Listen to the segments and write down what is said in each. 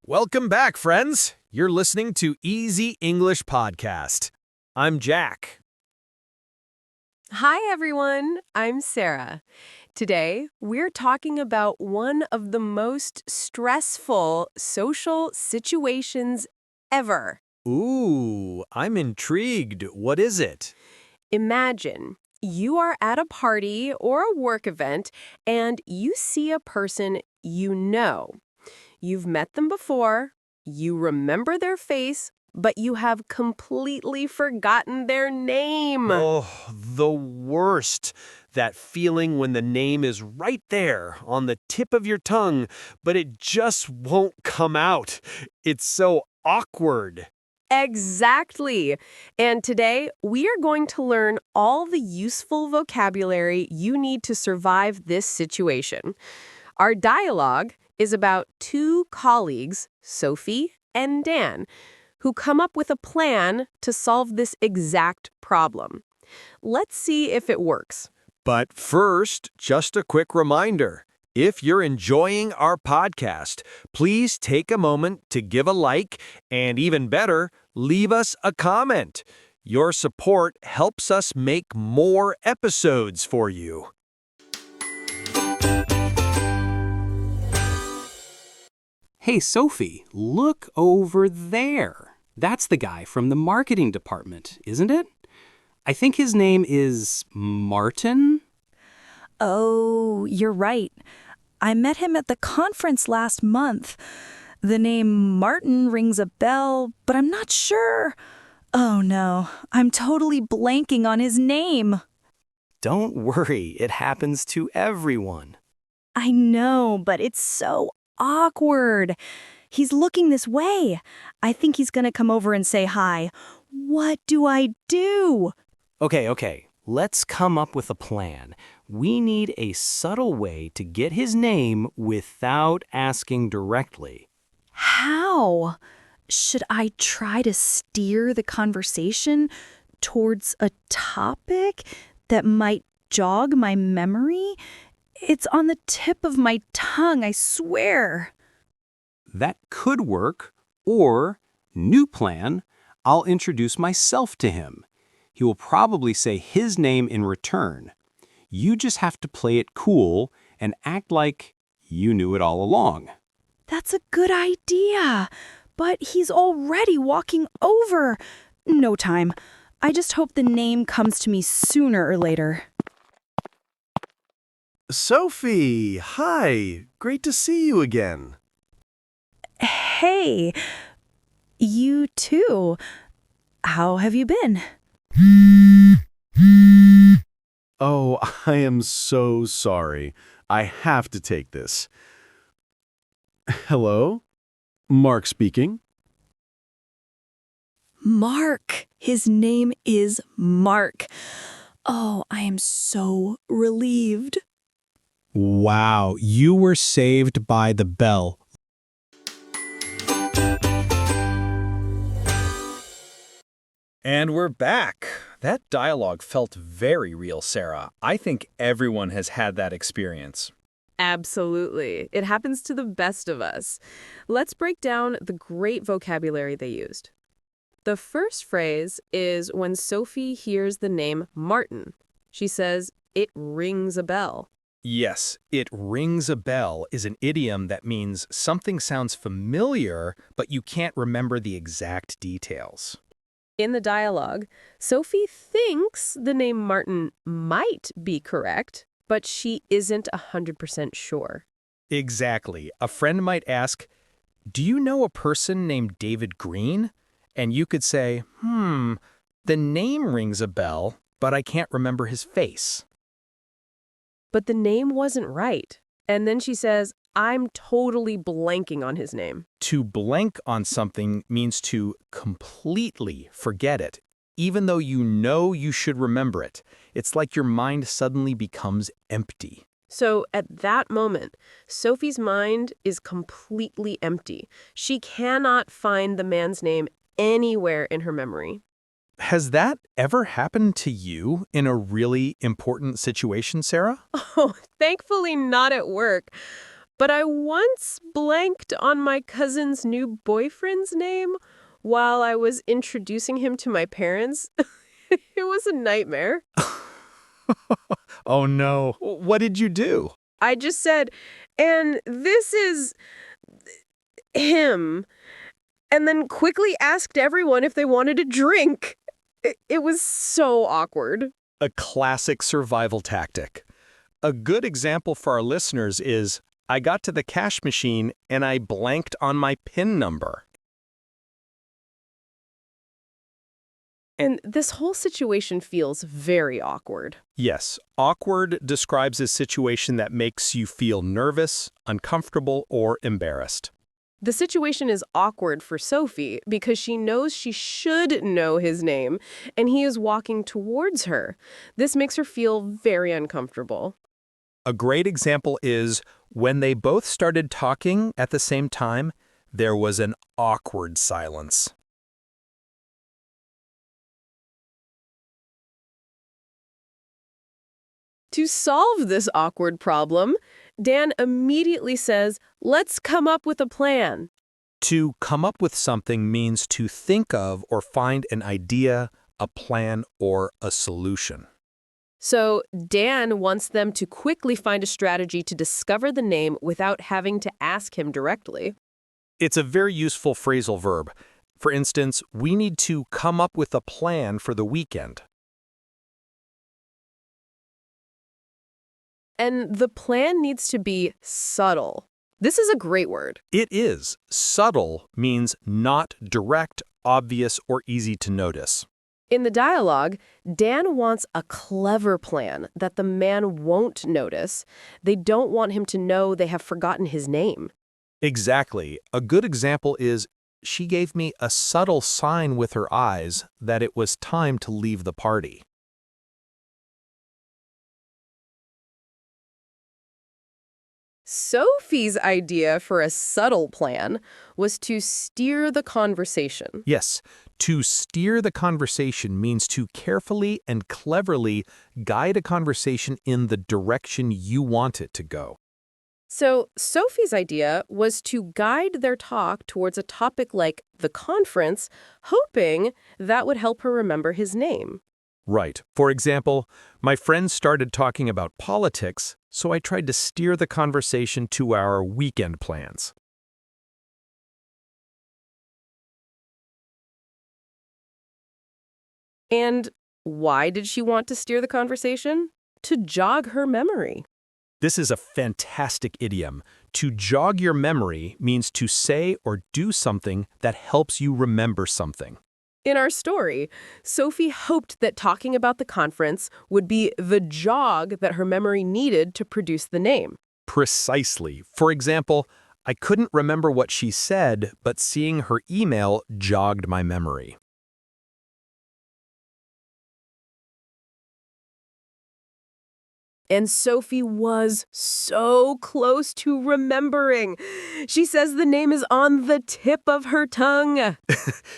Welcome back, friends. You're listening to Easy English Podcast. I'm Jack. Hi, everyone. I'm Sarah. Today, we're talking about one of the most stressful social situations ever. Ooh, I'm intrigued. What is it? Imagine you are at a party or a work event and you see a person you know. You've met them before, you remember their face, but you have completely forgotten their name. Oh, the worst. That feeling when the name is right there on the tip of your tongue, but it just won't come out. It's so awkward. Exactly. And today, we are going to learn all the useful vocabulary you need to survive this situation. Our dialogue is about two colleagues, Sophie and Dan, who come up with a plan to solve this exact problem. Let's see if it works. But first, just a quick reminder. If you're enjoying our podcast, please take a moment to give a like and, even better, leave us a comment. Your support helps us make more episodes for you. Hey, Sophie, look over there. That's the guy from the marketing department, isn't it? I think his name is Martin. Oh, you're right. I met him at the conference last month. The name Martin rings a bell, but I'm not sure. Oh no, I'm totally blanking on his name. Don't worry, it happens to everyone. I know, but it's so awkward. He's looking this way. I think he's gonna come over and say hi. What do I do? Okay, let's come up with a plan. We need a subtle way to get his name without asking directly. How? Should I try to steer the conversation towards a topic that might jog my memory? It's on the tip of my tongue, I swear. That could work. Or, new plan, I'll introduce myself to him. He will probably say his name in return. You just have to play it cool and act like you knew it all along. That's a good idea. But he's already walking over. No time. I just hope the name comes to me sooner or later. Sophie, hi. Great to see you again. Hey, you too. How have you been? Oh, I am so sorry. I have to take this. Hello? Mark speaking. Mark. His name is Mark. Oh, I am so relieved. Wow, you were saved by the bell. And we're back. That dialogue felt very real, Sarah. I think everyone has had that experience. Absolutely. It happens to the best of us. Let's break down the great vocabulary they used. The first phrase is when Sophie hears the name Martin. She says, "It rings a bell." Yes, it rings a bell is an idiom that means something sounds familiar, but you can't remember the exact details. In the dialogue, Sophie thinks the name Martin might be correct, but she isn't 100% sure. Exactly. A friend might ask, "Do you know a person named David Green?" And you could say, the name rings a bell, but I can't remember his face. But the name wasn't right. And then she says, "I'm totally blanking on his name." To blank on something means to completely forget it, even though you know you should remember it. It's like your mind suddenly becomes empty. So at that moment, Sophie's mind is completely empty. She cannot find the man's name anywhere in her memory. Has that ever happened to you in a really important situation, Sarah? Oh, thankfully not at work. but I once blanked on my cousin's new boyfriend's name while I was introducing him to my parents. It was a nightmare. Oh no. What did you do? I just said, and this is him, and then quickly asked everyone if they wanted a drink. It was so awkward. A classic survival tactic. A good example for our listeners is, I got to the cash machine and I blanked on my PIN number. And this whole situation feels very awkward. Yes, awkward describes a situation that makes you feel nervous, uncomfortable, or embarrassed. The situation is awkward for Sophie because she knows she should know his name, and he is walking towards her. This makes her feel very uncomfortable. A great example is when they both started talking at the same time, there was an awkward silence. To solve this awkward problem, Dan immediately says, "Let's come up with a plan." To come up with something means to think of or find an idea, a plan, or a solution. So Dan wants them to quickly find a strategy to discover the name without having to ask him directly. It's a very useful phrasal verb. For instance, we need to come up with a plan for the weekend. And the plan needs to be subtle. This is a great word. It is. Subtle means not direct, obvious, or easy to notice. In the dialogue, Dan wants a clever plan that the man won't notice. They don't want him to know they have forgotten his name. Exactly. A good example is, she gave me a subtle sign with her eyes that it was time to leave the party. Sophie's idea for a subtle plan was to steer the conversation. Yes, to steer the conversation means to carefully and cleverly guide a conversation in the direction you want it to go. So Sophie's idea was to guide their talk towards a topic like the conference, hoping that would help her remember his name. Right. For example, my friends started talking about politics, so I tried to steer the conversation to our weekend plans. And why did she want to steer the conversation? To jog her memory. This is a fantastic idiom. To jog your memory means to say or do something that helps you remember something. In our story, Sophie hoped that talking about the conference would be the jog that her memory needed to produce the name. Precisely. For example, I couldn't remember what she said, but seeing her email jogged my memory. And Sophie was so close to remembering. She says the name is on the tip of her tongue.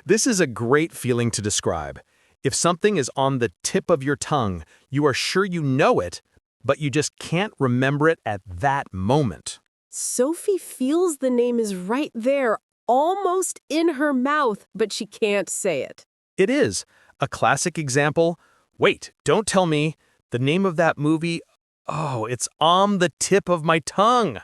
This is a great feeling to describe. If something is on the tip of your tongue, you are sure you know it, but you just can't remember it at that moment. Sophie feels the name is right there, almost in her mouth, but she can't say it. It is. A classic example. Wait, don't tell me. The name of that movie, oh, it's on the tip of my tongue.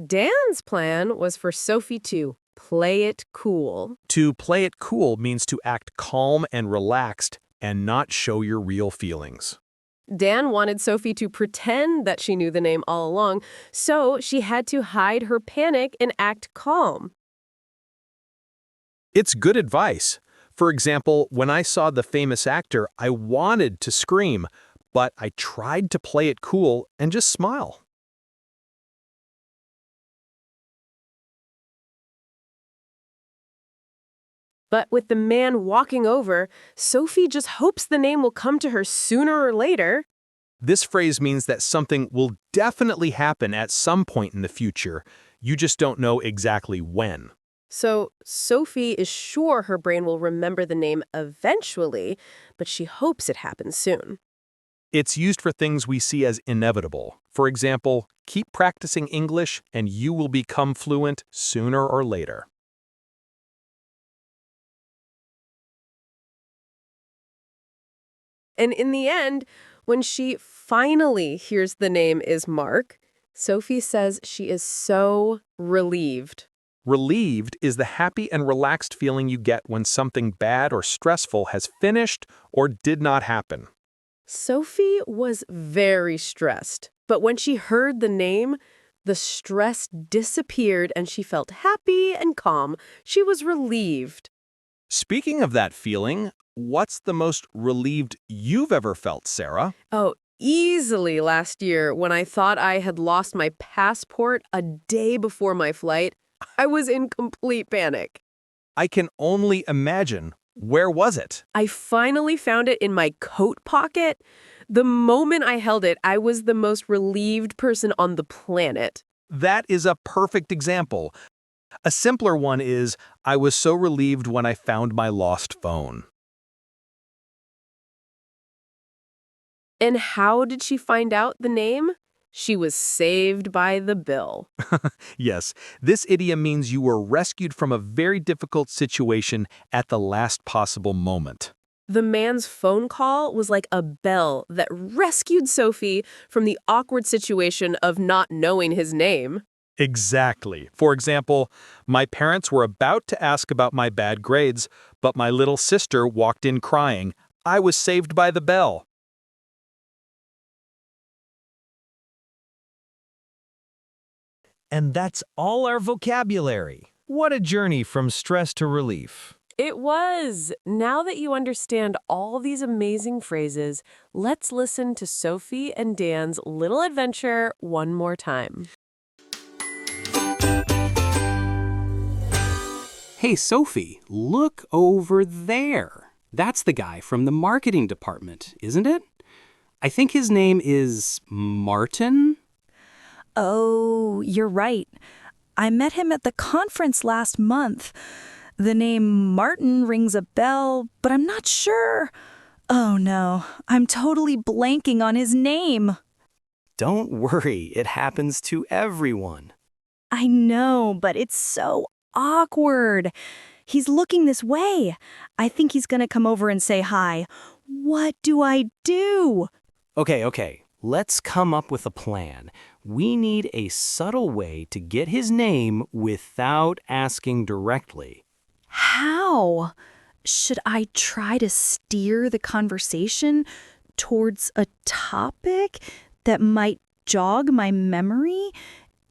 Dan's plan was for Sophie to play it cool. To play it cool means to act calm and relaxed and not show your real feelings. Dan wanted Sophie to pretend that she knew the name all along, so she had to hide her panic and act calm. It's good advice. For example, when I saw the famous actor, I wanted to scream, but I tried to play it cool and just smile. But with the man walking over, Sophie just hopes the name will come to her sooner or later. This phrase means that something will definitely happen at some point in the future. You just don't know exactly when. So Sophie is sure her brain will remember the name eventually, but she hopes it happens soon. It's used for things we see as inevitable. For example, keep practicing English and you will become fluent sooner or later. And in the end, when she finally hears the name is Mark, Sophie says she is so relieved. Relieved is the happy and relaxed feeling you get when something bad or stressful has finished or did not happen. Sophie was very stressed, but when she heard the name, the stress disappeared and she felt happy and calm. She was relieved. Speaking of that feeling, what's the most relieved you've ever felt, Sarah? Oh, easily last year when I thought I had lost my passport a day before my flight. I was in complete panic. I can only imagine. Where was it? I finally found it in my coat pocket. The moment I held it, I was the most relieved person on the planet. That is a perfect example. A simpler one is, I was so relieved when I found my lost phone. And how did she find out the name? She was saved by the bell. Yes, this idiom means you were rescued from a very difficult situation at the last possible moment. The man's phone call was like a bell that rescued Sophie from the awkward situation of not knowing his name. Exactly. For example, my parents were about to ask about my bad grades, but my little sister walked in crying. I was saved by the bell. And that's all our vocabulary. What a journey from stress to relief. It was. Now that you understand all these amazing phrases, let's listen to Sophie and Dan's little adventure one more time. Hey, Sophie, look over there. That's the guy from the marketing department, isn't it? I think his name is Martin? Oh, you're right. I met him at the conference last month. The name Martin rings a bell, but I'm not sure. Oh no, I'm totally blanking on his name. Don't worry, it happens to everyone. I know, but it's so awkward. He's looking this way. I think he's gonna come over and say hi. What do I do? Okay, let's come up with a plan. We need a subtle way to get his name without asking directly. How? Should I try to steer the conversation towards a topic that might jog my memory?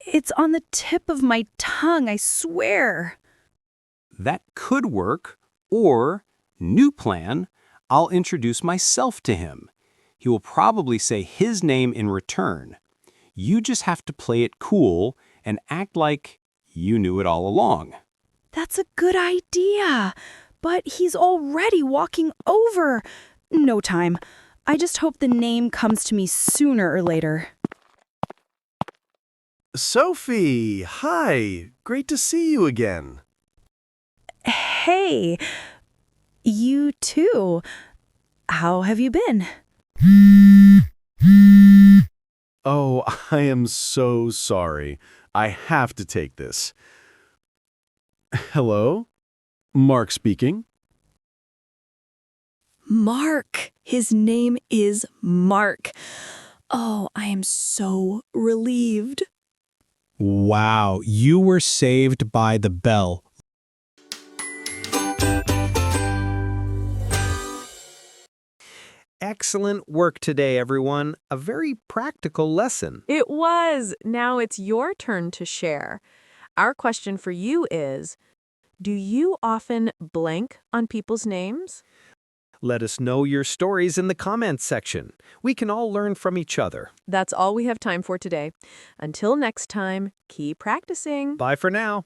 It's on the tip of my tongue, I swear. That could work. Or, new plan, I'll introduce myself to him. He will probably say his name in return. You just have to play it cool and act like you knew it all along. That's a good idea. But he's already walking over. No time. I just hope the name comes to me sooner or later. Sophie, hi. Great to see you again. Hey, you too. How have you been? Oh, I am so sorry. I have to take this. Hello? Mark speaking. Mark. His name is Mark. Oh, I am so relieved. Wow, you were saved by the bell. Excellent work today, everyone. A very practical lesson. It was. Now it's your turn to share. Our question for you is, do you often blank on people's names? Let us know your stories in the comments section. We can all learn from each other. That's all we have time for today. Until next time, keep practicing. Bye for now.